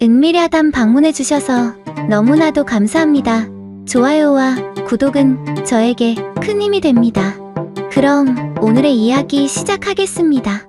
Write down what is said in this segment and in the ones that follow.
은밀야단 방문해주셔서 너무나도 감사합니다. 좋아요와 구독은 저에게 큰 힘이 됩니다. 그럼 오늘의 이야기 시작하겠습니다.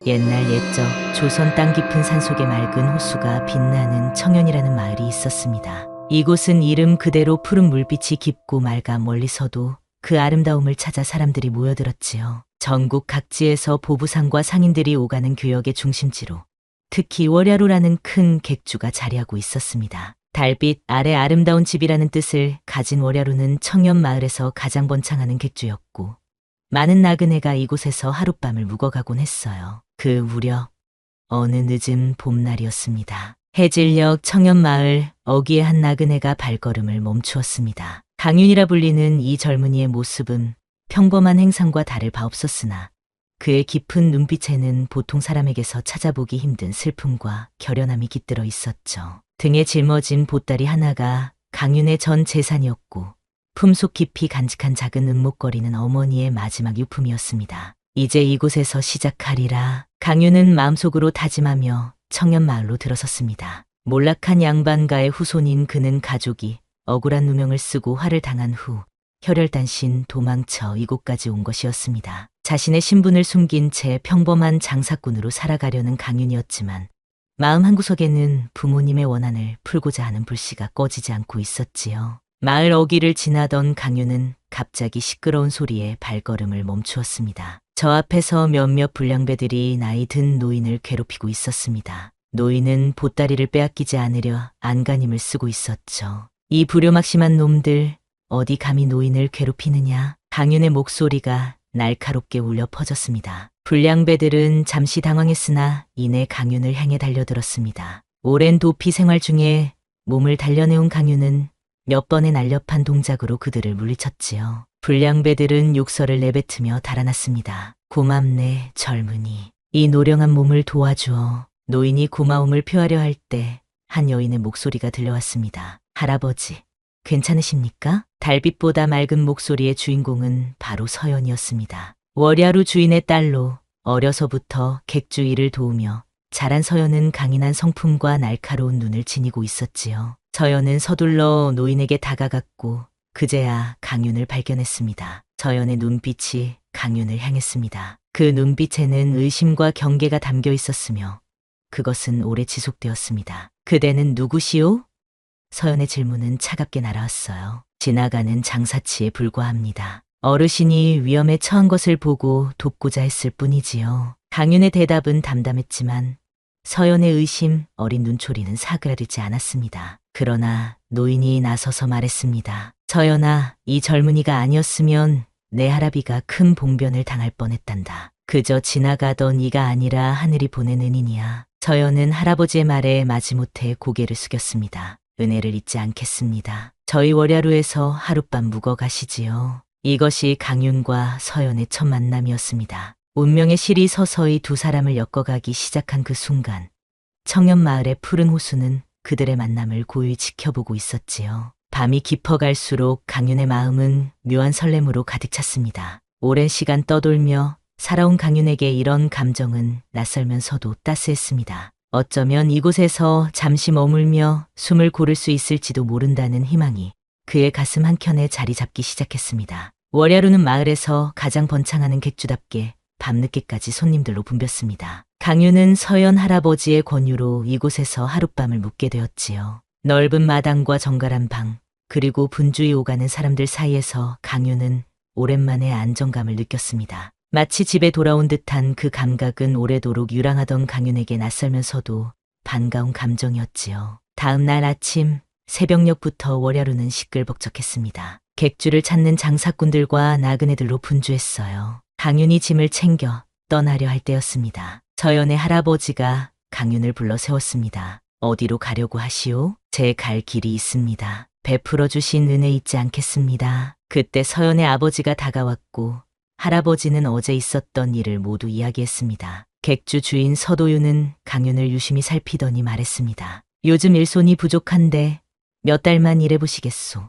옛날 옛적 조선 땅 깊은 산속에 맑은 호수가 빛나는 청연이라는 마을이 있었습니다. 이곳은 이름 그대로 푸른 물빛이 깊고 맑아 멀리서도 그 아름다움을 찾아 사람들이 모여들었지요. 전국 각지에서 보부상과 상인들이 오가는 교역의 중심지로 특히 월야루라는 큰 객주가 자리하고 있었습니다. 달빛 아래 아름다운 집이라는 뜻을 가진 월야루는 청연 마을에서 가장 번창하는 객주였고 많은 나그네가 이곳에서 하룻밤을 묵어가곤 했어요. 그 무렵 어느 늦은 봄날이었습니다. 해질녘 청연마을 어귀의 한 나그네가 발걸음을 멈추었습니다. 강윤이라 불리는 이 젊은이의 모습은 평범한 행상과 다를 바 없었으나 그의 깊은 눈빛에는 보통 사람에게서 찾아보기 힘든 슬픔과 결연함이 깃들어 있었죠. 등에 짊어진 보따리 하나가 강윤의 전 재산이었고 품속 깊이 간직한 작은 은목걸이는 어머니의 마지막 유품이었습니다. 이제 이곳에서 시작하리라. 강윤은 마음속으로 다짐하며 청연마을로 들어섰습니다. 몰락한 양반가의 후손인 그는 가족이 억울한 누명을 쓰고 화를 당한 후 혈혈단신 도망쳐 이곳까지 온 것이었습니다. 자신의 신분을 숨긴 채 평범한 장사꾼으로 살아가려는 강윤이었지만 마음 한구석에는 부모님의 원한을 풀고자 하는 불씨가 꺼지지 않고 있었지요. 마을 어귀를 지나던 강윤은 갑자기 시끄러운 소리에 발걸음을 멈추었습니다. 저 앞에서 몇몇 불량배들이 나이 든 노인을 괴롭히고 있었습니다. 노인은 보따리를 빼앗기지 않으려 안간힘을 쓰고 있었죠. 이 불효막심한 놈들, 어디 감히 노인을 괴롭히느냐? 강윤의 목소리가 날카롭게 울려 퍼졌습니다. 불량배들은 잠시 당황했으나 이내 강윤을 향해 달려들었습니다. 오랜 도피 생활 중에 몸을 단련해온 강윤은 몇 번의 날렵한 동작으로 그들을 물리쳤지요. 불량배들은 욕설을 내뱉으며 달아났습니다. 고맙네, 젊은이. 이 노령한 몸을 도와주어. 노인이 고마움을 표하려 할 때 한 여인의 목소리가 들려왔습니다. 할아버지, 괜찮으십니까? 달빛보다 맑은 목소리의 주인공은 바로 서연이었습니다. 월야루 주인의 딸로 어려서부터 객주 일을 도우며 자란 서연은 강인한 성품과 날카로운 눈을 지니고 있었지요. 서연은 서둘러 노인에게 다가갔고 그제야 강윤을 발견했습니다. 서연의 눈빛이 강윤을 향했습니다. 그 눈빛에는 의심과 경계가 담겨 있었으며 그것은 오래 지속되었습니다. 그대는 누구시오? 서연의 질문은 차갑게 날아왔어요. 지나가는 장사치에 불과합니다. 어르신이 위험에 처한 것을 보고 돕고자 했을 뿐이지요. 강윤의 대답은 담담했지만 서연의 의심 어린 눈초리는 사그라들지 않았습니다. 그러나 노인이 나서서 말했습니다. 서연아, 이 젊은이가 아니었으면 내 할아비가 큰 봉변을 당할 뻔했단다. 그저 지나가던 이가 아니라 하늘이 보낸 은인이야. 서연은 할아버지의 말에 마지못해 고개를 숙였습니다. 은혜를 잊지 않겠습니다. 저희 월야루에서 하룻밤 묵어 가시지요. 이것이 강윤과 서연의 첫 만남이었습니다. 운명의 실이 서서히 두 사람을 엮어가기 시작한 그 순간 청연마을의 푸른 호수는 그들의 만남을 고요히 지켜보고 있었지요. 밤이 깊어갈수록 강윤의 마음은 묘한 설렘으로 가득 찼습니다. 오랜 시간 떠돌며 살아온 강윤에게 이런 감정은 낯설면서도 따스했습니다. 어쩌면 이곳에서 잠시 머물며 숨을 고를 수 있을지도 모른다는 희망이 그의 가슴 한켠에 자리 잡기 시작했습니다. 월야루는 마을에서 가장 번창하는 객주답게 밤늦게까지 손님들로 붐볐습니다. 강윤은 서연 할아버지의 권유로 이곳에서 하룻밤을 묵게 되었지요. 넓은 마당과 정갈한 방, 그리고 분주히 오가는 사람들 사이에서 강윤은 오랜만에 안정감을 느꼈습니다. 마치 집에 돌아온 듯한 그 감각은 오래도록 유랑하던 강윤에게 낯설면서도 반가운 감정이었지요. 다음 날 아침 새벽녘부터 월야루는 시끌벅적했습니다. 객주를 찾는 장사꾼들과 나그네들로 분주했어요. 강윤이 짐을 챙겨 떠나려 할 때였습니다. 서연의 할아버지가 강윤을 불러 세웠습니다. 어디로 가려고 하시오? 제 갈 길이 있습니다. 베풀어 주신 은혜 잊지 않겠습니다. 그때 서연의 아버지가 다가왔고 할아버지는 어제 있었던 일을 모두 이야기했습니다. 객주 주인 서도윤은 강윤을 유심히 살피더니 말했습니다. 요즘 일손이 부족한데 몇 달만 일해보시겠소.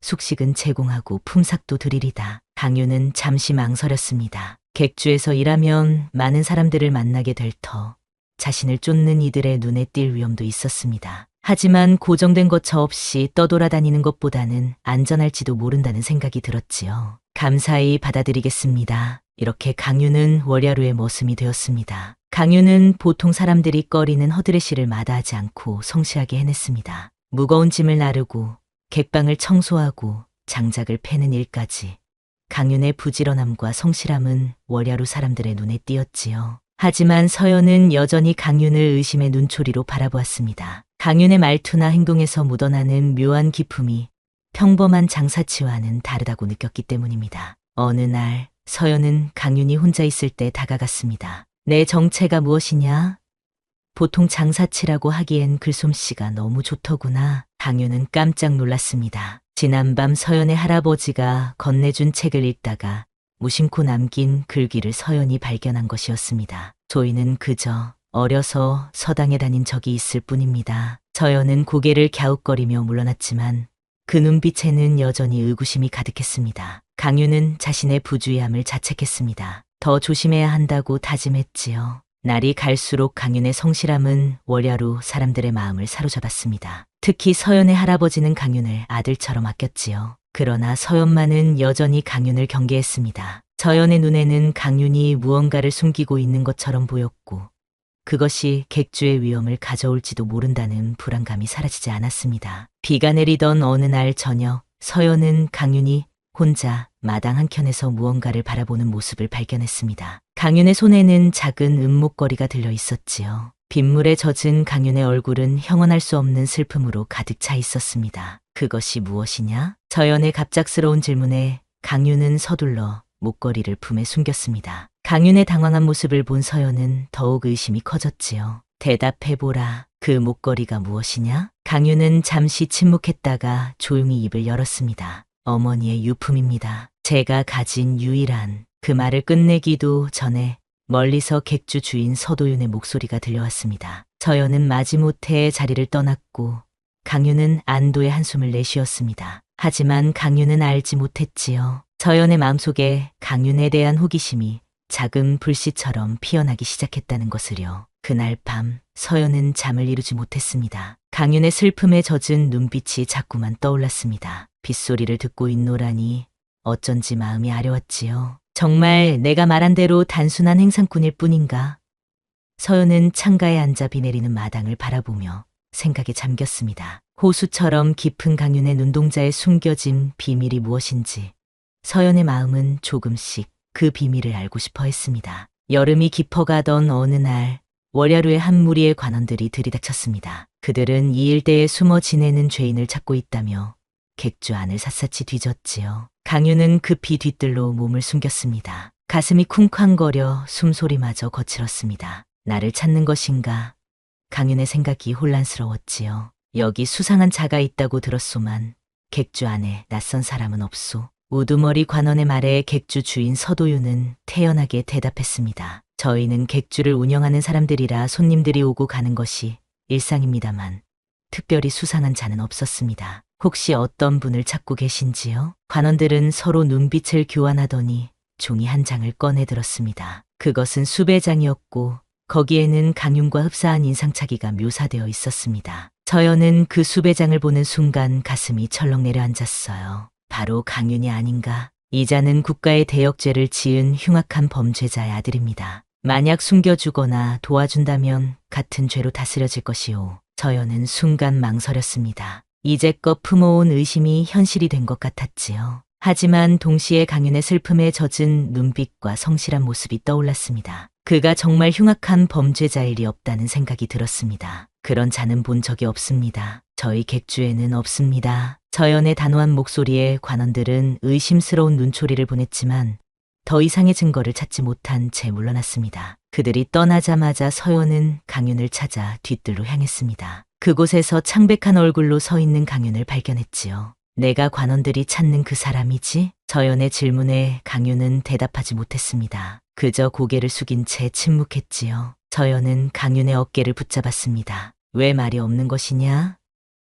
숙식은 제공하고 품삯도 드리리다. 강윤은 잠시 망설였습니다. 객주에서 일하면 많은 사람들을 만나게 될 터 자신을 쫓는 이들의 눈에 띌 위험도 있었습니다. 하지만 고정된 거처 없이 떠돌아다니는 것보다는 안전할지도 모른다는 생각이 들었지요. 감사히 받아들이겠습니다. 이렇게 강유는 월야루의 머슴이 되었습니다. 강유는 보통 사람들이 꺼리는 허드레시를 마다하지 않고 성실하게 해냈습니다. 무거운 짐을 나르고 객방을 청소하고 장작을 패는 일까지. 강윤의 부지런함과 성실함은 월야루 사람들의 눈에 띄었지요. 하지만 서연은 여전히 강윤을 의심의 눈초리로 바라보았습니다. 강윤의 말투나 행동에서 묻어나는 묘한 기품이 평범한 장사치와는 다르다고 느꼈기 때문입니다. 어느 날 서연은 강윤이 혼자 있을 때 다가갔습니다. 내 정체가 무엇이냐? 보통 장사치라고 하기엔 글솜씨가 너무 좋더구나. 강윤은 깜짝 놀랐습니다. 지난밤 서연의 할아버지가 건네준 책을 읽다가 무심코 남긴 글귀를 서연이 발견한 것이었습니다. 저희는 그저 어려서 서당에 다닌 적이 있을 뿐입니다. 서연은 고개를 갸웃거리며 물러났지만 그 눈빛에는 여전히 의구심이 가득했습니다. 강유는 자신의 부주의함을 자책했습니다. 더 조심해야 한다고 다짐했지요. 날이 갈수록 강윤의 성실함은 월야루 사람들의 마음을 사로잡았습니다. 특히 서연의 할아버지는 강윤을 아들처럼 아꼈지요. 그러나 서연만은 여전히 강윤을 경계했습니다. 서연의 눈에는 강윤이 무언가를 숨기고 있는 것처럼 보였고 그것이 객주의 위험을 가져올지도 모른다는 불안감이 사라지지 않았습니다. 비가 내리던 어느 날 저녁 서연은 강윤이 혼자 마당 한켠에서 무언가를 바라보는 모습을 발견했습니다. 강윤의 손에는 작은 은목걸이가 들려 있었지요. 빗물에 젖은 강윤의 얼굴은 형언할 수 없는 슬픔으로 가득 차 있었습니다. 그것이 무엇이냐? 서연의 갑작스러운 질문에 강윤은 서둘러 목걸이를 품에 숨겼습니다. 강윤의 당황한 모습을 본 서연은 더욱 의심이 커졌지요. 대답해보라. 그 목걸이가 무엇이냐? 강윤은 잠시 침묵했다가 조용히 입을 열었습니다. 어머니의 유품입니다. 제가 가진 유일한. 그 말을 끝내기도 전에 멀리서 객주 주인 서도윤의 목소리가 들려왔습니다. 서연은 마지못해 자리를 떠났고 강윤은 안도의 한숨을 내쉬었습니다. 하지만 강윤은 알지 못했지요. 서연의 마음속에 강윤에 대한 호기심이 작은 불씨처럼 피어나기 시작했다는 것을요. 그날 밤 서연은 잠을 이루지 못했습니다. 강윤의 슬픔에 젖은 눈빛이 자꾸만 떠올랐습니다. 빗소리를 듣고 있노라니 어쩐지 마음이 아려웠지요. 정말 내가 말한 대로 단순한 행상꾼일 뿐인가? 서연은 창가에 앉아 비 내리는 마당을 바라보며 생각에 잠겼습니다. 호수처럼 깊은 강윤의 눈동자에 숨겨진 비밀이 무엇인지 서연의 마음은 조금씩 그 비밀을 알고 싶어 했습니다. 여름이 깊어가던 어느 날 월야루의 한 무리의 관원들이 들이닥쳤습니다. 그들은 이 일대에 숨어 지내는 죄인을 찾고 있다며 객주 안을 샅샅이 뒤졌지요. 강윤은 급히 뒤뜰로 몸을 숨겼습니다. 가슴이 쿵쾅거려 숨소리마저 거칠었습니다. 나를 찾는 것인가? 강윤의 생각이 혼란스러웠지요. 여기 수상한 자가 있다고 들었소만 객주 안에 낯선 사람은 없소. 우두머리 관원의 말에 객주 주인 서도윤은 태연하게 대답했습니다. 저희는 객주를 운영하는 사람들이라 손님들이 오고 가는 것이 일상입니다만 특별히 수상한 자는 없었습니다. 혹시 어떤 분을 찾고 계신지요? 관원들은 서로 눈빛을 교환하더니 종이 한 장을 꺼내 들었습니다. 그것은 수배장이었고 거기에는 강윤과 흡사한 인상착의가 묘사되어 있었습니다. 서연은 그 수배장을 보는 순간 가슴이 철렁 내려앉았어요. 바로 강윤이 아닌가? 이 자는 국가의 대역죄를 지은 흉악한 범죄자의 아들입니다. 만약 숨겨주거나 도와준다면 같은 죄로 다스려질 것이오. 서연은 순간 망설였습니다. 이제껏 품어온 의심이 현실이 된 것 같았지요. 하지만 동시에 강윤의 슬픔에 젖은 눈빛과 성실한 모습이 떠올랐습니다. 그가 정말 흉악한 범죄자일 리 없다는 생각이 들었습니다. 그런 자는 본 적이 없습니다. 저희 객주에는 없습니다. 서연의 단호한 목소리에 관원들은 의심스러운 눈초리를 보냈지만 더 이상의 증거를 찾지 못한 채 물러났습니다. 그들이 떠나자마자 서연은 강윤을 찾아 뒤뜰로 향했습니다. 그곳에서 창백한 얼굴로 서 있는 강윤을 발견했지요. 내가 관원들이 찾는 그 사람이지? 서연의 질문에 강윤은 대답하지 못했습니다. 그저 고개를 숙인 채 침묵했지요. 서연은 강윤의 어깨를 붙잡았습니다. 왜 말이 없는 것이냐?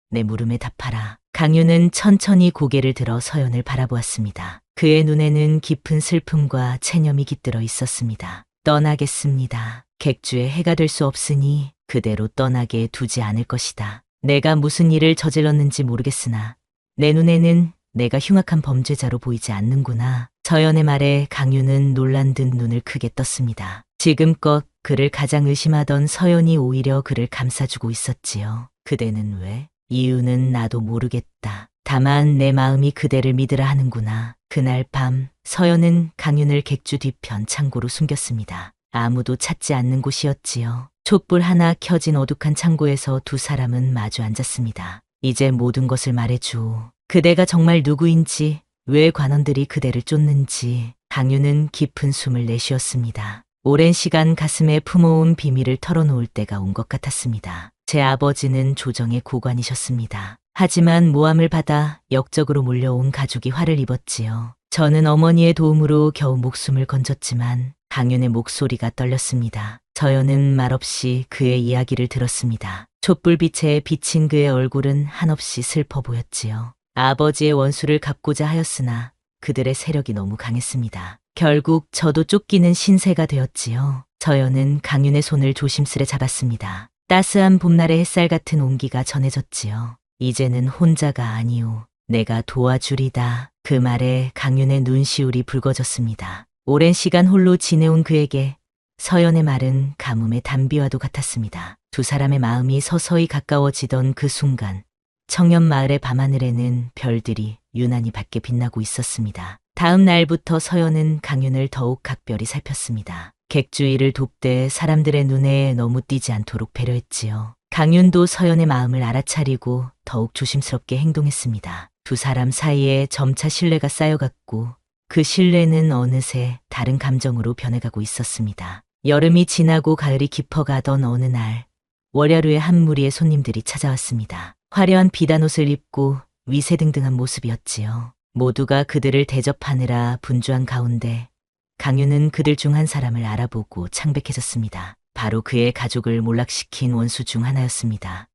내 물음에 답하라. 강윤은 천천히 고개를 들어 서연을 바라보았습니다. 그의 눈에는 깊은 슬픔과 체념이 깃들어 있었습니다. 떠나겠습니다. 객주의 해가 될 수 없으니 그대로 떠나게 두지 않을 것이다. 내가 무슨 일을 저질렀는지 모르겠으나 내 눈에는 내가 흉악한 범죄자로 보이지 않는구나. 서연의 말에 강유는 놀란 듯 눈을 크게 떴습니다. 지금껏 그를 가장 의심하던 서연이 오히려 그를 감싸주고 있었지요. 그대는 왜? 이유는 나도 모르겠다. 다만 내 마음이 그대를 믿으라 하는구나. 그날 밤 서연은 강윤을 객주 뒤편 창고로 숨겼습니다. 아무도 찾지 않는 곳이었지요. 촛불 하나 켜진 어둑한 창고에서 두 사람은 마주 앉았습니다. 이제 모든 것을 말해줘. 그대가 정말 누구인지, 왜 관원들이 그대를 쫓는지. 강윤은 깊은 숨을 내쉬었습니다. 오랜 시간 가슴에 품어온 비밀을 털어놓을 때가 온 것 같았습니다. 제 아버지는 조정의 고관이셨습니다. 하지만 모함을 받아 역적으로 몰려온 가족이 화를 입었지요. 저는 어머니의 도움으로 겨우 목숨을 건졌지만 강윤의 목소리가 떨렸습니다. 서연은 말없이 그의 이야기를 들었습니다. 촛불빛에 비친 그의 얼굴은 한없이 슬퍼 보였지요. 아버지의 원수를 갚고자 하였으나 그들의 세력이 너무 강했습니다. 결국 저도 쫓기는 신세가 되었지요. 서연은 강윤의 손을 조심스레 잡았습니다. 따스한 봄날의 햇살 같은 온기가 전해졌지요. 이제는 혼자가 아니오. 내가 도와주리다. 그 말에 강윤의 눈시울이 붉어졌습니다. 오랜 시간 홀로 지내온 그에게 서연의 말은 가뭄의 단비와도 같았습니다. 두 사람의 마음이 서서히 가까워지던 그 순간 청년 마을의 밤하늘에는 별들이 유난히 밝게 빛나고 있었습니다. 다음 날부터 서연은 강윤을 더욱 각별히 살폈습니다. 객주일을 돕되 사람들의 눈에 너무 띄지 않도록 배려했지요. 강윤도 서연의 마음을 알아차리고 더욱 조심스럽게 행동했습니다. 두 사람 사이에 점차 신뢰가 쌓여갔고 그 신뢰는 어느새 다른 감정으로 변해가고 있었습니다. 여름이 지나고 가을이 깊어가던 어느 날 월야루의 한 무리의 손님들이 찾아왔습니다. 화려한 비단옷을 입고 위세등등한 모습이었지요. 모두가 그들을 대접하느라 분주한 가운데 강윤은 그들 중 한 사람을 알아보고 창백해졌습니다. 바로 그의 가족을 몰락시킨 원수 중 하나였습니다.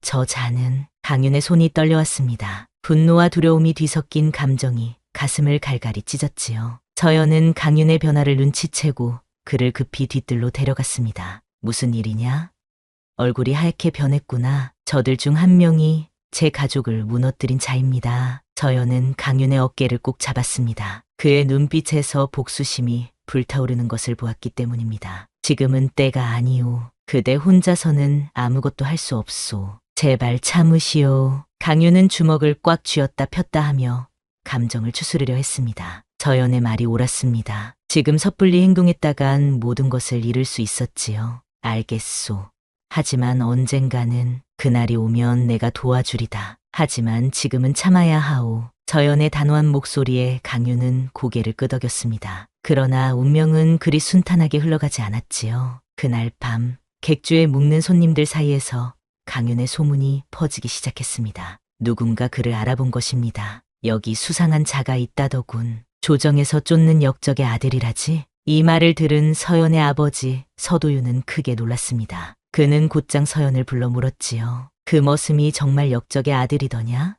저 자는 강윤의 손이 떨려왔습니다. 분노와 두려움이 뒤섞인 감정이 가슴을 갈갈이 찢었지요. 서연은 강윤의 변화를 눈치채고 그를 급히 뒤뜰로 데려갔습니다. 무슨 일이냐? 얼굴이 하얗게 변했구나. 저들 중 한 명이 제 가족을 무너뜨린 자입니다. 서연은 강윤의 어깨를 꼭 잡았습니다. 그의 눈빛에서 복수심이 불타오르는 것을 보았기 때문입니다. 지금은 때가 아니오. 그대 혼자서는 아무것도 할 수 없소. 제발 참으시오. 강윤은 주먹을 꽉 쥐었다 폈다 하며 감정을 추스르려 했습니다. 서연의 말이 옳았습니다. 지금 섣불리 행동했다간 모든 것을 잃을 수 있었지요. 알겠소. 하지만 언젠가는 그날이 오면 내가 도와주리다. 하지만 지금은 참아야 하오. 서연의 단호한 목소리에 강윤은 고개를 끄덕였습니다. 그러나 운명은 그리 순탄하게 흘러가지 않았지요. 그날 밤 객주에 묵는 손님들 사이에서 강윤의 소문이 퍼지기 시작했습니다. 누군가 그를 알아본 것입니다. 여기 수상한 자가 있다더군. 조정에서 쫓는 역적의 아들이라지. 이 말을 들은 서연의 아버지 서도윤은 크게 놀랐습니다. 그는 곧장 서연을 불러 물었지요. 그 머슴이 정말 역적의 아들이더냐?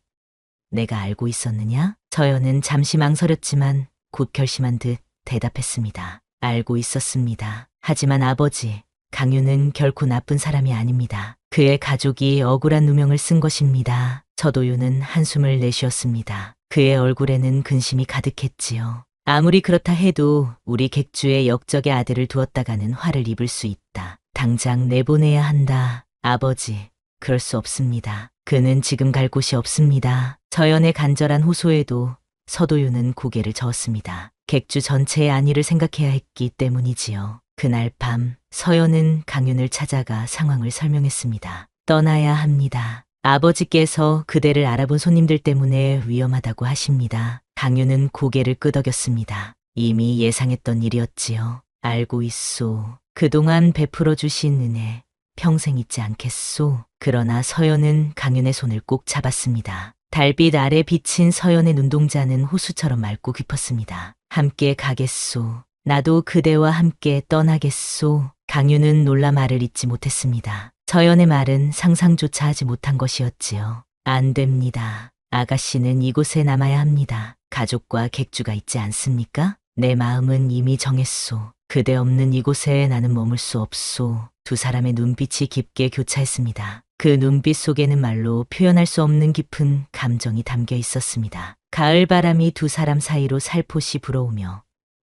내가 알고 있었느냐? 서연은 잠시 망설였지만 곧 결심한 듯 대답했습니다. 알고 있었습니다. 하지만 아버지, 강윤은 결코 나쁜 사람이 아닙니다. 그의 가족이 억울한 누명을 쓴 것입니다. 서도윤은 한숨을 내쉬었습니다. 그의 얼굴에는 근심이 가득했지요. 아무리 그렇다 해도 우리 객주의 역적의 아들을 두었다가는 화를 입을 수 있다. 당장 내보내야 한다. 아버지, 그럴 수 없습니다. 그는 지금 갈 곳이 없습니다. 서연의 간절한 호소에도 서도윤은 고개를 저었습니다. 객주 전체의 안위를 생각해야 했기 때문이지요. 그날 밤 서연은 강윤을 찾아가 상황을 설명했습니다. 떠나야 합니다. 아버지께서 그대를 알아본 손님들 때문에 위험하다고 하십니다. 강윤은 고개를 끄덕였습니다. 이미 예상했던 일이었지요. 알고 있소. 그동안 베풀어 주신 은혜 평생 잊지 않겠소. 그러나 서연은 강윤의 손을 꼭 잡았습니다. 달빛 아래 비친 서연의 눈동자는 호수처럼 맑고 깊었습니다. 함께 가겠소. 나도 그대와 함께 떠나겠소. 강윤은 놀라 말을 잇지 못했습니다. 서연의 말은 상상조차 하지 못한 것이었지요. 안 됩니다. 아가씨는 이곳에 남아야 합니다. 가족과 객주가 있지 않습니까? 내 마음은 이미 정했소. 그대 없는 이곳에 나는 머물 수 없소. 두 사람의 눈빛이 깊게 교차했습니다. 그 눈빛 속에는 말로 표현할 수 없는 깊은 감정이 담겨 있었습니다. 가을 바람이 두 사람 사이로 살포시 불어오며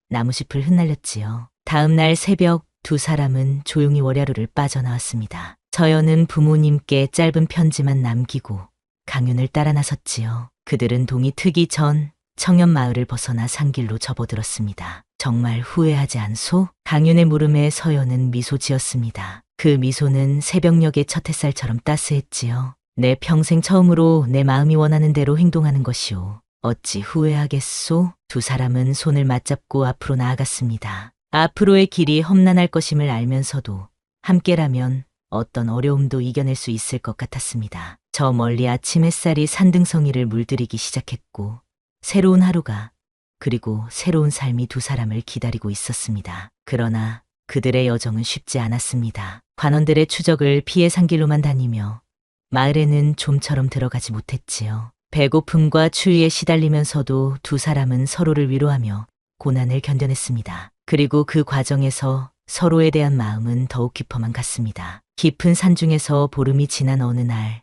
나무숲을 흩날렸지요. 다음 날 새벽 두 사람은 조용히 월야루를 빠져나왔습니다. 저연은 부모님께 짧은 편지만 남기고 강윤을 따라 나섰지요. 그들은 동이 트기 전 청년 마을을 벗어나 산길로 접어들었습니다. 정말 후회하지 않소? 강윤의 물음에 서연은 미소 지었습니다. 그 미소는 새벽녘의 첫 햇살처럼 따스했지요. 내 평생 처음으로 내 마음이 원하는 대로 행동하는 것이오. 어찌 후회하겠소? 두 사람은 손을 맞잡고 앞으로 나아갔습니다. 앞으로의 길이 험난할 것임을 알면서도 함께라면 어떤 어려움도 이겨낼 수 있을 것 같았습니다. 저 멀리 아침 햇살이 산등성이를 물들이기 시작했고 새로운 하루가 그리고 새로운 삶이 두 사람을 기다리고 있었습니다. 그러나 그들의 여정은 쉽지 않았습니다. 관원들의 추적을 피해 산길로만 다니며 마을에는 좀처럼 들어가지 못했지요. 배고픔과 추위에 시달리면서도 두 사람은 서로를 위로하며 고난을 견뎌냈습니다. 그리고 그 과정에서 서로에 대한 마음은 더욱 깊어만 갔습니다. 깊은 산중에서 보름이 지난 어느 날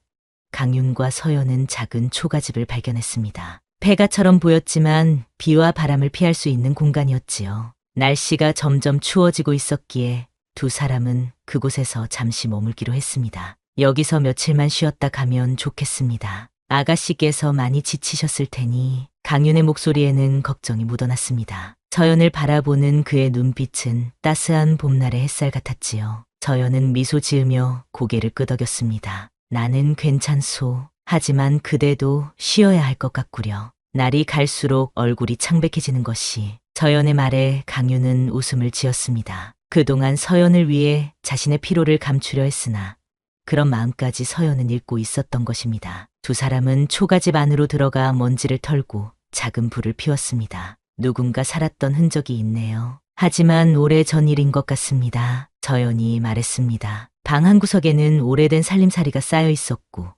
강윤과 서연은 작은 초가집을 발견했습니다. 폐가처럼 보였지만 비와 바람을 피할 수 있는 공간이었지요. 날씨가 점점 추워지고 있었기에 두 사람은 그곳에서 잠시 머물기로 했습니다. 여기서 며칠만 쉬었다 가면 좋겠습니다. 아가씨께서 많이 지치셨을 테니. 강윤의 목소리에는 걱정이 묻어났습니다. 저연을 바라보는 그의 눈빛은 따스한 봄날의 햇살 같았지요. 저연은 미소 지으며 고개를 끄덕였습니다. 나는 괜찮소. 하지만 그대도 쉬어야 할 것 같구려. 날이 갈수록 얼굴이 창백해지는 것이. 저연의 말에 강윤은 웃음을 지었습니다. 그동안 서연을 위해 자신의 피로를 감추려 했으나 그런 마음까지 서연은 잃고 있었던 것입니다. 두 사람은 초가집 안으로 들어가 먼지를 털고 작은 불을 피웠습니다. 누군가 살았던 흔적이 있네요. 하지만 오래전 일인 것 같습니다. 저연이 말했습니다. 방 한 구석에는 오래된 살림살이가 쌓여 있었고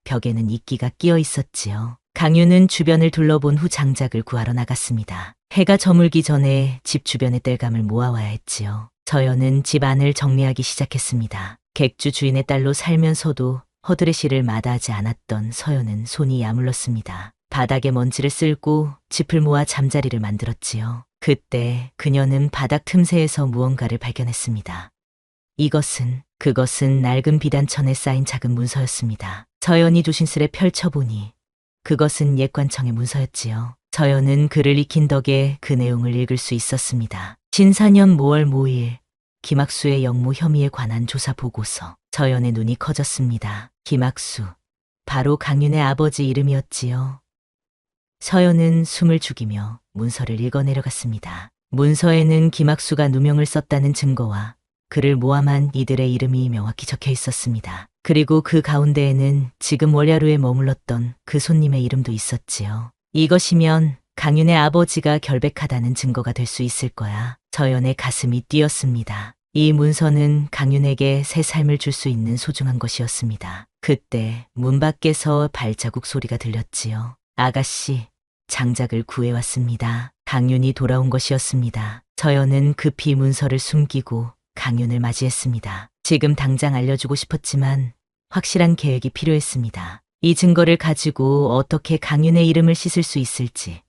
벽에는 이끼가 끼어 있었지요. 강윤은 주변을 둘러본 후 장작을 구하러 나갔습니다. 해가 저물기 전에 집 주변의 땔감을 모아와야 했지요. 저연은 집 안을 정리하기 시작했습니다. 객주 주인의 딸로 살면서도 허드레시를 마다하지 않았던 서연은 손이 야물렀습니다. 바닥에 먼지를 쓸고 짚을 모아 잠자리를 만들었지요. 그때 그녀는 바닥 틈새에서 무언가를 발견했습니다. 그것은 낡은 비단천에 쌓인 작은 문서였습니다. 저연이 조심스레 펼쳐보니 그것은 옛관청의 문서였지요. 저연은 글을 익힌 덕에 그 내용을 읽을 수 있었습니다. 신사년 5월 5일 김학수의 영무 혐의에 관한 조사 보고서. 저연의 눈이 커졌습니다. 김학수, 바로 강윤의 아버지 이름이었지요. 서연은 숨을 죽이며 문서를 읽어내려갔습니다. 문서에는 김학수가 누명을 썼다는 증거와 그를 모함한 이들의 이름이 명확히 적혀 있었습니다. 그리고 그 가운데에는 지금 월야루에 머물렀던 그 손님의 이름도 있었지요. 이것이면 강윤의 아버지가 결백하다는 증거가 될 수 있을 거야. 저연의 가슴이 뛰었습니다. 이 문서는 강윤에게 새 삶을 줄 수 있는 소중한 것이었습니다. 그때 문 밖에서 발자국 소리가 들렸지요. 아가씨, 장작을 구해왔습니다. 강윤이 돌아온 것이었습니다. 저연은 급히 문서를 숨기고 강윤을 맞이했습니다. 지금 당장 알려주고 싶었지만 확실한 계획이 필요했습니다. 이 증거를 가지고 어떻게 강윤의 이름을 씻을 수 있을지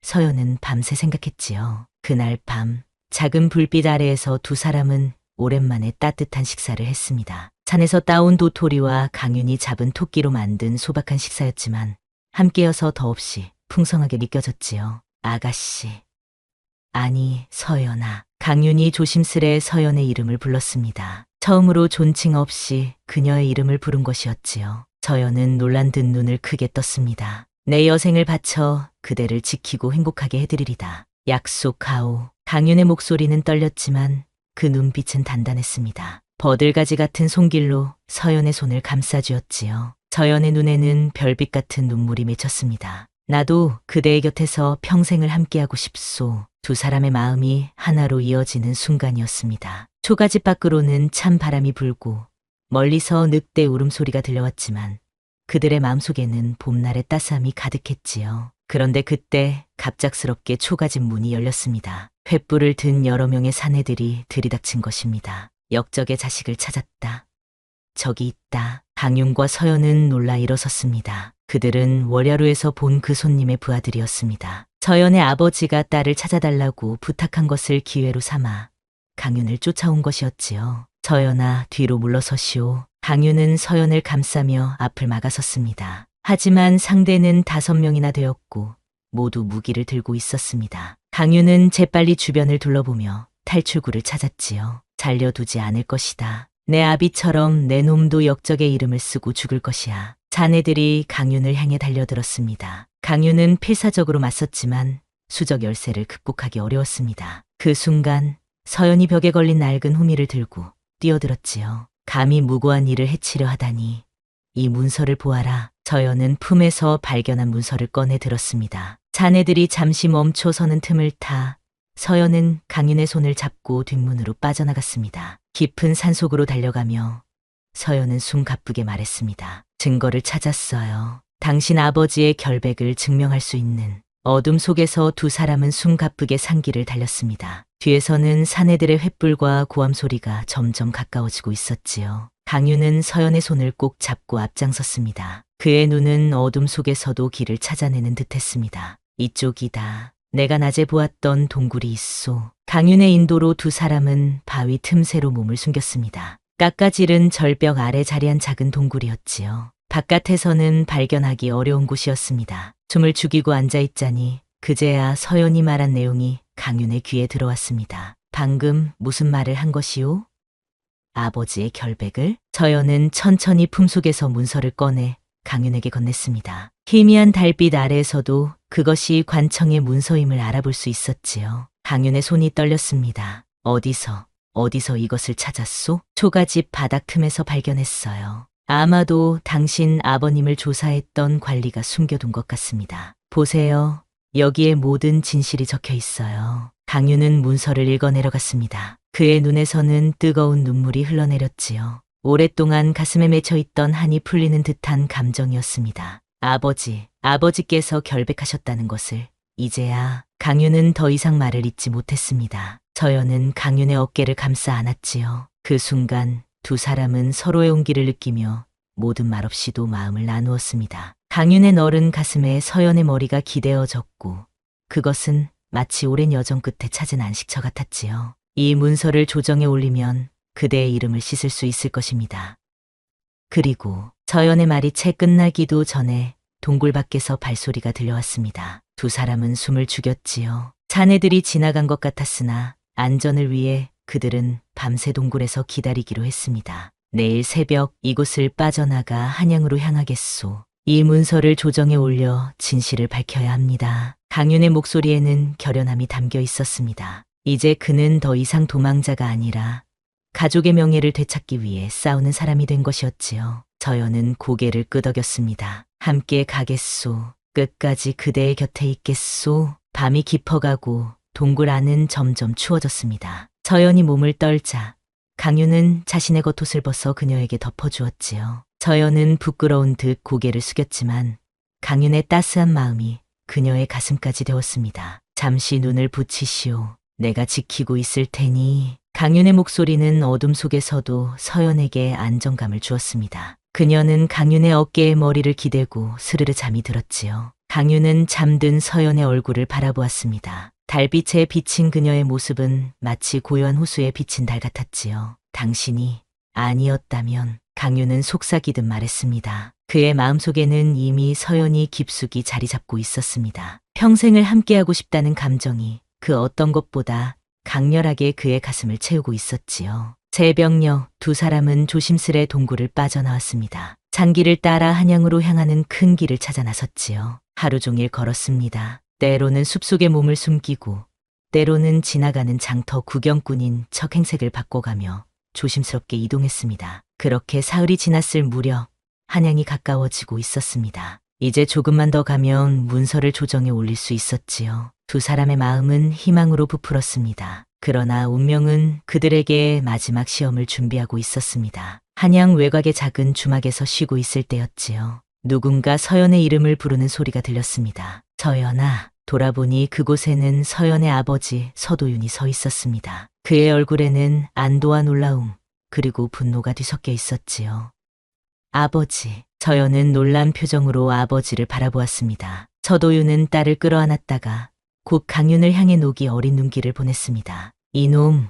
서연은 밤새 생각했지요. 그날 밤 작은 불빛 아래에서 두 사람은 오랜만에 따뜻한 식사를 했습니다. 산에서 따온 도토리와 강윤이 잡은 토끼로 만든 소박한 식사였지만 함께여서 더없이 풍성하게 느껴졌지요. 아가씨. 아니, 서연아. 강윤이 조심스레 서연의 이름을 불렀습니다. 처음으로 존칭 없이 그녀의 이름을 부른 것이었지요. 서연은 놀란 듯 눈을 크게 떴습니다. 내 여생을 바쳐 그대를 지키고 행복하게 해드리리다. 약속하오. 강윤의 목소리는 떨렸지만 그 눈빛은 단단했습니다. 버들가지 같은 손길로 서연의 손을 감싸주었지요. 서연의 눈에는 별빛 같은 눈물이 맺혔습니다. 나도 그대의 곁에서 평생을 함께하고 싶소. 두 사람의 마음이 하나로 이어지는 순간이었습니다. 초가집 밖으로는 찬 바람이 불고 멀리서 늑대 울음소리가 들려왔지만 그들의 마음속에는 봄날의 따스함이 가득했지요. 그런데 그때 갑작스럽게 초가집 문이 열렸습니다. 횃불을 든 여러 명의 사내들이 들이닥친 것입니다. 역적의 자식을 찾았다. 저기 있다. 강윤과 서연은 놀라 일어섰습니다. 그들은 월야루에서 본 그 손님의 부하들이었습니다. 서연의 아버지가 딸을 찾아달라고 부탁한 것을 기회로 삼아 강윤을 쫓아온 것이었지요. 서연아, 뒤로 물러서시오. 강윤은 서연을 감싸며 앞을 막아섰습니다. 하지만 상대는 5명이나 되었고 모두 무기를 들고 있었습니다. 강윤은 재빨리 주변을 둘러보며 탈출구를 찾았지요. 살려두지 않을 것이다. 내 아비처럼 내 놈도 역적의 이름을 쓰고 죽을 것이야. 자네들이 강윤을 향해 달려들었습니다. 강윤은 필사적으로 맞섰지만 수적 열쇠를 극복하기 어려웠습니다. 그 순간 서연이 벽에 걸린 낡은 후미를 들고 뛰어들었지요. 감히 무고한 이를 해치려 하다니. 이 문서를 보아라. 서연은 품에서 발견한 문서를 꺼내 들었습니다. 자네들이 잠시 멈춰서는 틈을 타 서연은 강윤의 손을 잡고 뒷문으로 빠져나갔습니다. 깊은 산속으로 달려가며 서연은 숨 가쁘게 말했습니다. 증거를 찾았어요. 당신 아버지의 결백을 증명할 수 있는. 어둠 속에서 두 사람은 숨 가쁘게 산길을 달렸습니다. 뒤에서는 사내들의 횃불과 고함 소리가 점점 가까워지고 있었지요. 강윤은 서연의 손을 꼭 잡고 앞장섰습니다. 그의 눈은 어둠 속에서도 길을 찾아내는 듯했습니다. 이쪽이다. 내가 낮에 보았던 동굴이 있소. 강윤의 인도로 두 사람은 바위 틈새로 몸을 숨겼습니다. 깎아지른 절벽 아래 자리한 작은 동굴이었지요. 바깥에서는 발견하기 어려운 곳이었습니다. 숨을 죽이고 앉아있자니 그제야 서연이 말한 내용이 강윤의 귀에 들어왔습니다. 방금 무슨 말을 한 것이오? 아버지의 결백을? 서연은 천천히 품속에서 문서를 꺼내 강윤에게 건넸습니다. 희미한 달빛 아래에서도 그것이 관청의 문서임을 알아볼 수 있었지요. 강윤의 손이 떨렸습니다. 어디서 이것을 찾았소? 초가집 바닥 틈에서 발견했어요. 아마도 당신 아버님을 조사했던 관리가 숨겨둔 것 같습니다. 보세요. 여기에 모든 진실이 적혀 있어요. 강윤은 문서를 읽어내려갔습니다. 그의 눈에서는 뜨거운 눈물이 흘러내렸지요. 오랫동안 가슴에 맺혀있던 한이 풀리는 듯한 감정이었습니다. 아버지께서 결백하셨다는 것을 이제야. 강윤은 더 이상 말을 잇지 못했습니다. 서연은 강윤의 어깨를 감싸 안았지요. 그 순간 두 사람은 서로의 온기를 느끼며 모든 말 없이도 마음을 나누었습니다. 강윤의 너른 가슴에 서연의 머리가 기대어졌고 그것은 마치 오랜 여정 끝에 찾은 안식처 같았지요. 이 문서를 조정에 올리면 그대의 이름을 씻을 수 있을 것입니다. 그리고 서연의 말이 채 끝나기도 전에 동굴 밖에서 발소리가 들려왔습니다. 두 사람은 숨을 죽였지요. 자네들이 지나간 것 같았으나 안전을 위해 그들은 밤새 동굴에서 기다리기로 했습니다. 내일 새벽 이곳을 빠져나가 한양으로 향하겠소. 이 문서를 조정에 올려 진실을 밝혀야 합니다. 강윤의 목소리에는 결연함이 담겨 있었습니다. 이제 그는 더 이상 도망자가 아니라 가족의 명예를 되찾기 위해 싸우는 사람이 된 것이었지요. 서연은 고개를 끄덕였습니다. 함께 가겠소. 끝까지 그대의 곁에 있겠소. 밤이 깊어가고 동굴 안은 점점 추워졌습니다. 서연이 몸을 떨자 강윤은 자신의 겉옷을 벗어 그녀에게 덮어주었지요. 서연은 부끄러운 듯 고개를 숙였지만 강윤의 따스한 마음이 그녀의 가슴까지 데웠습니다. 잠시 눈을 붙이시오. 내가 지키고 있을 테니. 강윤의 목소리는 어둠 속에서도 서연에게 안정감을 주었습니다. 그녀는 강윤의 어깨에 머리를 기대고 스르르 잠이 들었지요. 강윤은 잠든 서연의 얼굴을 바라보았습니다. 달빛에 비친 그녀의 모습은 마치 고요한 호수에 비친 달 같았지요. 당신이 아니었다면. 강윤은 속삭이듯 말했습니다. 그의 마음속에는 이미 서연이 깊숙이 자리 잡고 있었습니다. 평생을 함께하고 싶다는 감정이 그 어떤 것보다 강렬하게 그의 가슴을 채우고 있었지요. 새벽녘 두 사람은 조심스레 동굴을 빠져나왔습니다. 잔길을 따라 한양으로 향하는 큰 길을 찾아 나섰지요. 하루 종일 걸었습니다. 때로는 숲속에 몸을 숨기고 때로는 지나가는 장터 구경꾼인 척 행색을 바꿔가며 조심스럽게 이동했습니다. 그렇게 사흘이 지났을 무렵 한양이 가까워지고 있었습니다. 이제 조금만 더 가면 문서를 조정에 올릴 수 있었지요. 두 사람의 마음은 희망으로 부풀었습니다. 그러나 운명은 그들에게 마지막 시험을 준비하고 있었습니다. 한양 외곽의 작은 주막에서 쉬고 있을 때였지요. 누군가 서연의 이름을 부르는 소리가 들렸습니다. 서연아. 돌아보니 그곳에는 서연의 아버지 서도윤이 서 있었습니다. 그의 얼굴에는 안도와 놀라움, 그리고 분노가 뒤섞여 있었지요. 아버지, 서연은 놀란 표정으로 아버지를 바라보았습니다. 서도윤은 딸을 끌어안았다가 곧 강윤을 향해 녹이 어린 눈길을 보냈습니다. 이놈,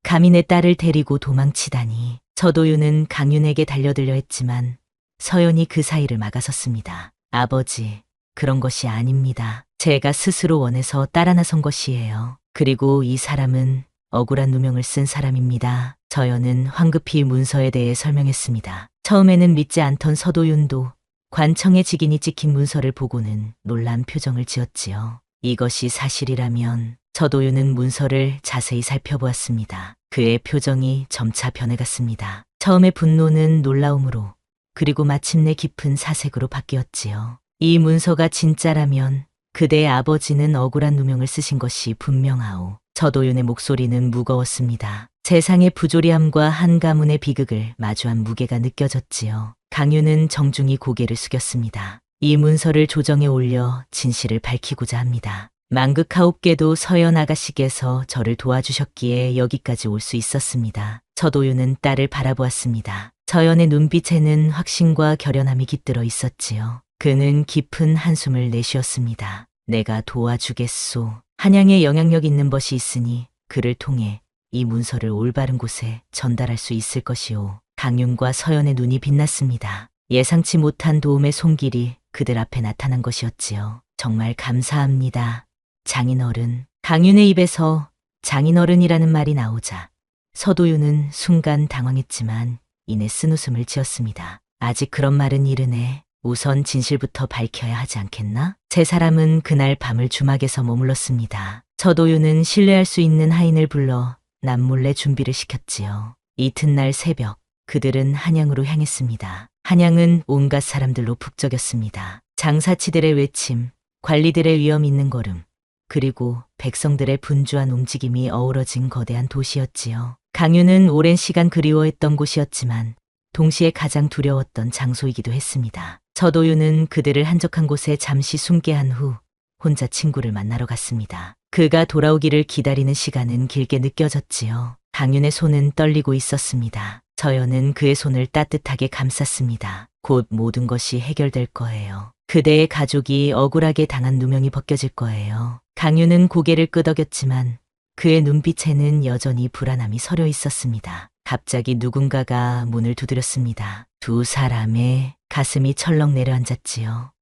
감히 내 딸을 데리고 도망치다니. 서도윤은 강윤에게 달려들려 했지만 서연이 그 사이를 막아섰습니다. 아버지, 그런 것이 아닙니다. 제가 스스로 원해서 따라 나선 것이에요. 그리고 이 사람은 억울한 누명을 쓴 사람입니다. 서연은 황급히 문서에 대해 설명했습니다. 처음에는 믿지 않던 서도윤도 관청의 직인이 찍힌 문서를 보고는 놀란 표정을 지었지요. 이것이 사실이라면 서도윤은 문서를 자세히 살펴보았습니다. 그의 표정이 점차 변해갔습니다. 처음에 분노는 놀라움으로, 그리고 마침내 깊은 사색으로 바뀌었지요. 이 문서가 진짜라면 그대의 아버지는 억울한 누명을 쓰신 것이 분명하오. 서도윤의 목소리는 무거웠습니다. 세상의 부조리함과 한 가문의 비극을 마주한 무게가 느껴졌지요. 강윤은 정중히 고개를 숙였습니다. 이 문서를 조정에 올려 진실을 밝히고자 합니다. 망극하옵게도 서연 아가씨께서 저를 도와주셨기에 여기까지 올 수 있었습니다. 서도윤은 딸을 바라보았습니다. 서연의 눈빛에는 확신과 결연함이 깃들어 있었지요. 그는 깊은 한숨을 내쉬었습니다. 내가 도와주겠소. 한양에 영향력 있는 것이 있으니 그를 통해 이 문서를 올바른 곳에 전달할 수 있을 것이오. 강윤과 서연의 눈이 빛났습니다. 예상치 못한 도움의 손길이 그들 앞에 나타난 것이었지요. 정말 감사합니다. 장인어른. 강윤의 입에서 장인어른이라는 말이 나오자 서도윤은 순간 당황했지만 이내 쓴웃음을 지었습니다. 아직 그런 말은 이르네. 우선 진실부터 밝혀야 하지 않겠나? 세 사람은 그날 밤을 주막에서 머물렀습니다. 서도윤은 신뢰할 수 있는 하인을 불러 남몰래 준비를 시켰지요. 이튿날 새벽, 그들은 한양으로 향했습니다. 한양은 온갖 사람들로 북적였습니다. 장사치들의 외침, 관리들의 위험 있는 걸음, 그리고 백성들의 분주한 움직임이 어우러진 거대한 도시였지요. 강윤은 오랜 시간 그리워했던 곳이었지만 동시에 가장 두려웠던 장소이기도 했습니다. 서도윤은 그들을 한적한 곳에 잠시 숨게 한 후 혼자 친구를 만나러 갔습니다. 그가 돌아오기를 기다리는 시간은 길게 느껴졌지요. 강윤의 손은 떨리고 있었습니다. 서연은 그의 손을 따뜻하게 감쌌습니다. 곧 모든 것이 해결될 거예요. 그대의 가족이 억울하게 당한 누명이 벗겨질 거예요. 강윤은 고개를 끄덕였지만 그의 눈빛에는 여전히 불안함이 서려 있었습니다. 갑자기 누군가가 문을 두드렸습니다. 두 사람의 가슴이 철렁 내려앉았지요.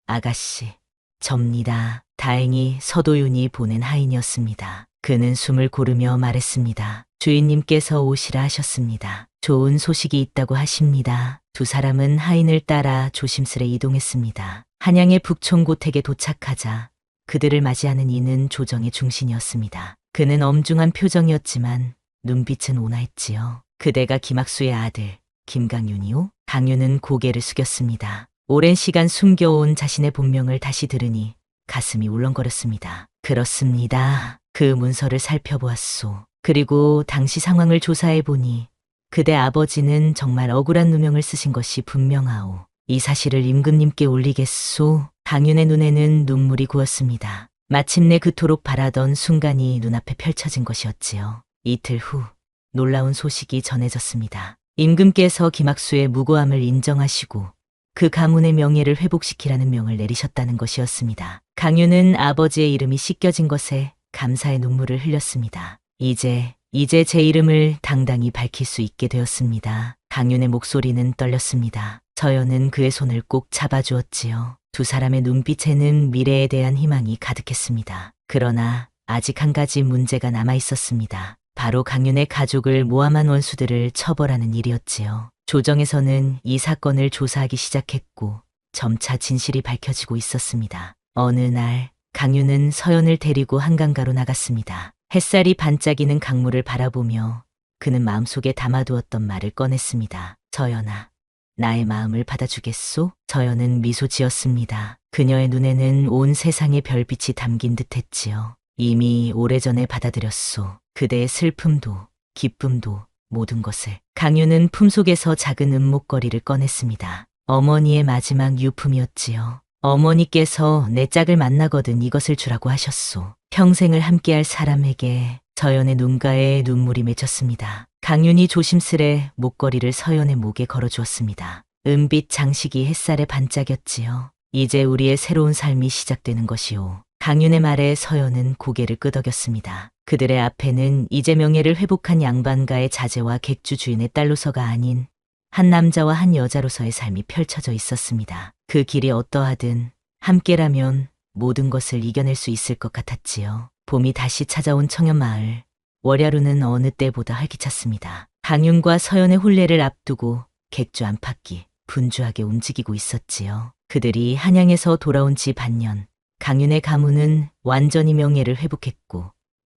아가씨, 접니다. 다행히 서도윤이 보낸 하인이었습니다. 그는 숨을 고르며 말했습니다. 주인님께서 오시라 하셨습니다. 좋은 소식이 있다고 하십니다. 두 사람은 하인을 따라 조심스레 이동했습니다. 한양의 북촌 고택에 도착하자 그들을 맞이하는 이는 조정의 중신이었습니다. 그는 엄중한 표정이었지만 눈빛은 온화했지요. 그대가 김학수의 아들 김강윤이요? 강윤은 고개를 숙였습니다. 오랜 시간 숨겨온 자신의 본명을 다시 들으니 가슴이 울렁거렸습니다. 그렇습니다. 그 문서를 살펴보았소. 그리고 당시 상황을 조사해보니 그대 아버지는 정말 억울한 누명을 쓰신 것이 분명하오. 이 사실을 임금님께 올리겠소. 강윤의 눈에는 눈물이 고였습니다. 마침내 그토록 바라던 순간이 눈앞에 펼쳐진 것이었지요. 이틀 후 놀라운 소식이 전해졌습니다. 임금께서 김학수의 무고함을 인정하시고 그 가문의 명예를 회복시키라는 명을 내리셨다는 것이었습니다. 강윤은 아버지의 이름이 씻겨진 것에 감사의 눈물을 흘렸습니다. 이제 제 이름을 당당히 밝힐 수 있게 되었습니다. 강윤의 목소리는 떨렸습니다. 서연은 그의 손을 꼭 잡아주었지요. 두 사람의 눈빛에는 미래에 대한 희망이 가득했습니다. 그러나 아직 한 가지 문제가 남아 있었습니다. 바로 강윤의 가족을 모함한 원수들을 처벌하는 일이었지요. 조정에서는 이 사건을 조사하기 시작했고 점차 진실이 밝혀지고 있었습니다. 어느 날 강윤은 서연을 데리고 한강가로 나갔습니다. 햇살이 반짝이는 강물을 바라보며 그는 마음속에 담아두었던 말을 꺼냈습니다. 서연아, 나의 마음을 받아주겠소? 서연은 미소 지었습니다. 그녀의 눈에는 온 세상의 별빛이 담긴 듯했지요. 이미 오래전에 받아들였소. 그대의 슬픔도 기쁨도 모든 것을. 강윤은 품속에서 작은 은목걸이를 꺼냈습니다. 어머니의 마지막 유품이었지요. 어머니께서 내 짝을 만나거든 이것을 주라고 하셨소. 평생을 함께할 사람에게 서연의 눈가에 눈물이 맺혔습니다. 강윤이 조심스레 목걸이를 서연의 목에 걸어주었습니다. 은빛 장식이 햇살에 반짝였지요. 이제 우리의 새로운 삶이 시작되는 것이오. 강윤의 말에 서연은 고개를 끄덕였습니다. 그들의 앞에는 이제 명예를 회복한 양반가의 자제와 객주 주인의 딸로서가 아닌 한 남자와 한 여자로서의 삶이 펼쳐져 있었습니다. 그 길이 어떠하든 함께라면 모든 것을 이겨낼 수 있을 것 같았지요. 봄이 다시 찾아온 청년마을. 월야루는 어느 때보다 활기찼습니다. 강윤과 서연의 혼례를 앞두고 객주 안팎이 분주하게 움직이고 있었지요. 그들이 한양에서 돌아온 지 반년, 강윤의 가문은 완전히 명예를 회복했고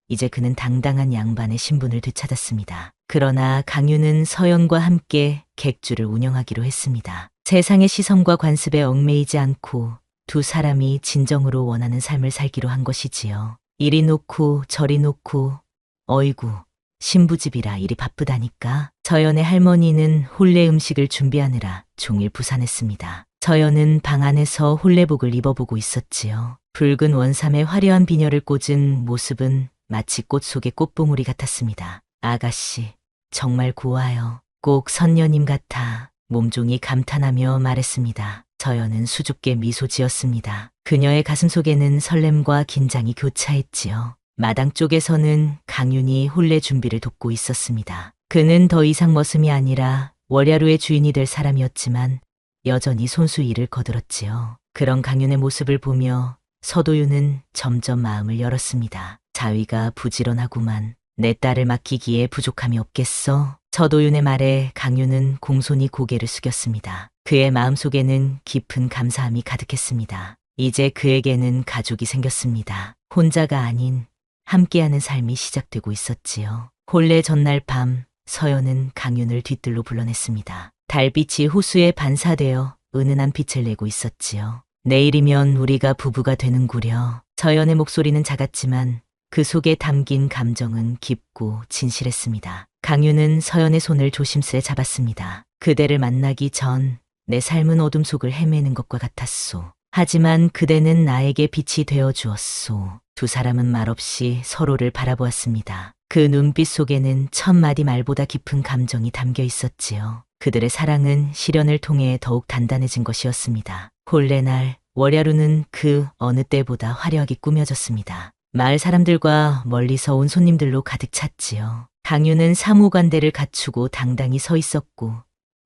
이제 그는 당당한 양반의 신분을 되찾았습니다. 그러나 강윤은 서연과 함께 객주를 운영하기로 했습니다. 세상의 시선과 관습에 얽매이지 않고 두 사람이 진정으로 원하는 삶을 살기로 한 것이지요. 이리 놓고 저리 놓고 어이구 신부집이라 일이 바쁘다니까. 서연의 할머니는 혼례 음식을 준비하느라 종일 부산했습니다. 서연은 방 안에서 혼례복을 입어보고 있었지요. 붉은 원삼에 화려한 비녀를 꽂은 모습은 마치 꽃 속의 꽃봉우리 같았습니다. 아가씨, 정말 고와요. 꼭 선녀님 같아. 몸종이 감탄하며 말했습니다. 서연은 수줍게 미소 지었습니다. 그녀의 가슴 속에는 설렘과 긴장이 교차했지요. 마당 쪽에서는 강윤이 혼례 준비를 돕고 있었습니다. 그는 더 이상 머슴이 아니라 월야루의 주인이 될 사람이었지만 여전히 손수 일을 거들었지요. 그런 강윤의 모습을 보며 서도윤은 점점 마음을 열었습니다. 자위가 부지런하구만. 내 딸을 맡기기에 부족함이 없겠어. 서도윤의 말에 강윤은 공손히 고개를 숙였습니다. 그의 마음속에는 깊은 감사함이 가득했습니다. 이제 그에게는 가족이 생겼습니다. 혼자가 아닌 함께하는 삶이 시작되고 있었지요. 혼례 전날 밤 서연은 강윤을 뒤뜰로 불러냈습니다. 달빛이 호수에 반사되어 은은한 빛을 내고 있었지요. 내일이면 우리가 부부가 되는구려. 서연의 목소리는 작았지만 그 속에 담긴 감정은 깊고 진실했습니다. 강윤은 서연의 손을 조심스레 잡았습니다. 그대를 만나기 전 내 삶은 어둠 속을 헤매는 것과 같았소. 하지만 그대는 나에게 빛이 되어 주었소. 두 사람은 말없이 서로를 바라보았습니다. 그 눈빛 속에는 천마디 말보다 깊은 감정이 담겨 있었지요. 그들의 사랑은 시련을 통해 더욱 단단해진 것이었습니다. 혼례날 월야루는 그 어느 때보다 화려하게 꾸며졌습니다. 마을 사람들과 멀리서 온 손님들로 가득 찼지요. 강윤은 사무관대를 갖추고 당당히 서 있었고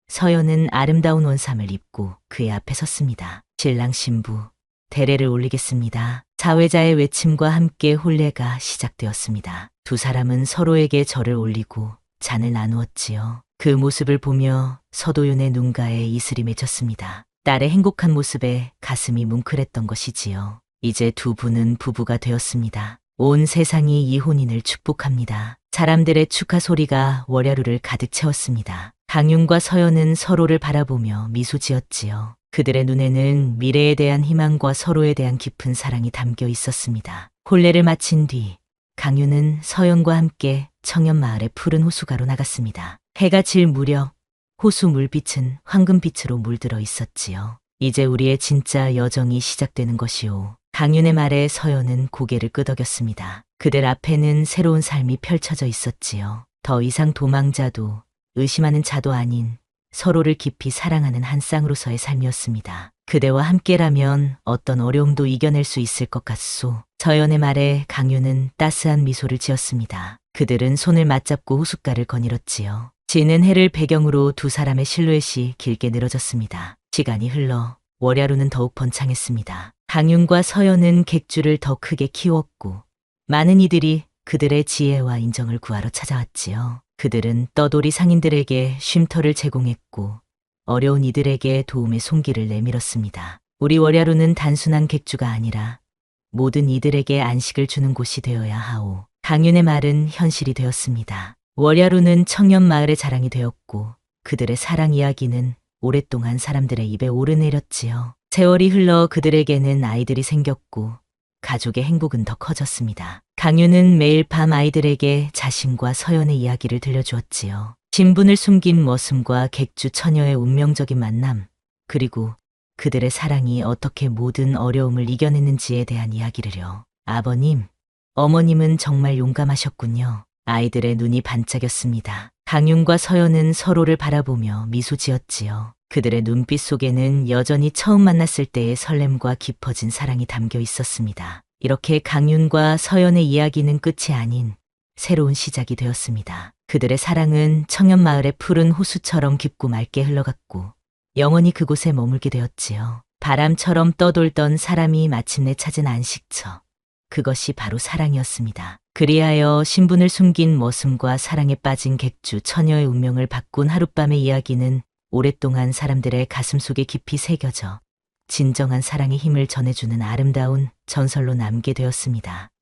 서연은 아름다운 원삼을 입고 그의 앞에 섰습니다. 신랑 신부, 대례를 올리겠습니다. 사회자의 외침과 함께 혼례가 시작되었습니다. 두 사람은 서로에게 절을 올리고 잔을 나누었지요. 그 모습을 보며 서도윤의 눈가에 이슬이 맺혔습니다. 딸의 행복한 모습에 가슴이 뭉클했던 것이지요. 이제 두 분은 부부가 되었습니다. 온 세상이 이 혼인을 축복합니다. 사람들의 축하 소리가 월야루를 가득 채웠습니다. 강윤과 서연은 서로를 바라보며 미소 지었지요. 그들의 눈에는 미래에 대한 희망과 서로에 대한 깊은 사랑이 담겨 있었습니다. 혼례를 마친 뒤 강윤은 서연과 함께 청년마을의 푸른 호수가로 나갔습니다. 해가 질 무렵 호수 물빛은 황금빛으로 물들어 있었지요. 이제 우리의 진짜 여정이 시작되는 것이오. 강윤의 말에 서연은 고개를 끄덕였습니다. 그들 앞에는 새로운 삶이 펼쳐져 있었지요. 더 이상 도망자도 의심하는 자도 아닌 서로를 깊이 사랑하는 한 쌍으로서의 삶이었습니다. 그대와 함께라면 어떤 어려움도 이겨낼 수 있을 것 같소. 서연의 말에 강윤은 따스한 미소를 지었습니다. 그들은 손을 맞잡고 호숫가를 거닐었지요. 지는 해를 배경으로 두 사람의 실루엣이 길게 늘어졌습니다. 시간이 흘러 월야루는 더욱 번창했습니다. 강윤과 서연은 객주를 더 크게 키웠고 많은 이들이 그들의 지혜와 인정을 구하러 찾아왔지요. 그들은 떠돌이 상인들에게 쉼터를 제공했고 어려운 이들에게 도움의 손길을 내밀었습니다. 우리 월야루는 단순한 객주가 아니라 모든 이들에게 안식을 주는 곳이 되어야 하오. 강윤의 말은 현실이 되었습니다. 월야루는 청년 마을의 자랑이 되었고 그들의 사랑 이야기는 오랫동안 사람들의 입에 오르내렸지요. 세월이 흘러 그들에게는 아이들이 생겼고 가족의 행복은 더 커졌습니다. 강윤은 매일 밤 아이들에게 자신과 서연의 이야기를 들려주었지요. 신분을 숨긴 머슴과 객주 처녀의 운명적인 만남, 그리고 그들의 사랑이 어떻게 모든 어려움을 이겨냈는지에 대한 이야기를요. 아버님, 어머님은 정말 용감하셨군요. 아이들의 눈이 반짝였습니다. 강윤과 서연은 서로를 바라보며 미소 지었지요. 그들의 눈빛 속에는 여전히 처음 만났을 때의 설렘과 깊어진 사랑이 담겨 있었습니다. 이렇게 강윤과 서연의 이야기는 끝이 아닌 새로운 시작이 되었습니다. 그들의 사랑은 청년마을의 푸른 호수처럼 깊고 맑게 흘러갔고 영원히 그곳에 머물게 되었지요. 바람처럼 떠돌던 사람이 마침내 찾은 안식처. 그것이 바로 사랑이었습니다. 그리하여 신분을 숨긴 머슴과 사랑에 빠진 객주 처녀의 운명을 바꾼 하룻밤의 이야기는 오랫동안 사람들의 가슴 속에 깊이 새겨져 진정한 사랑의 힘을 전해주는 아름다운 전설로 남게 되었습니다.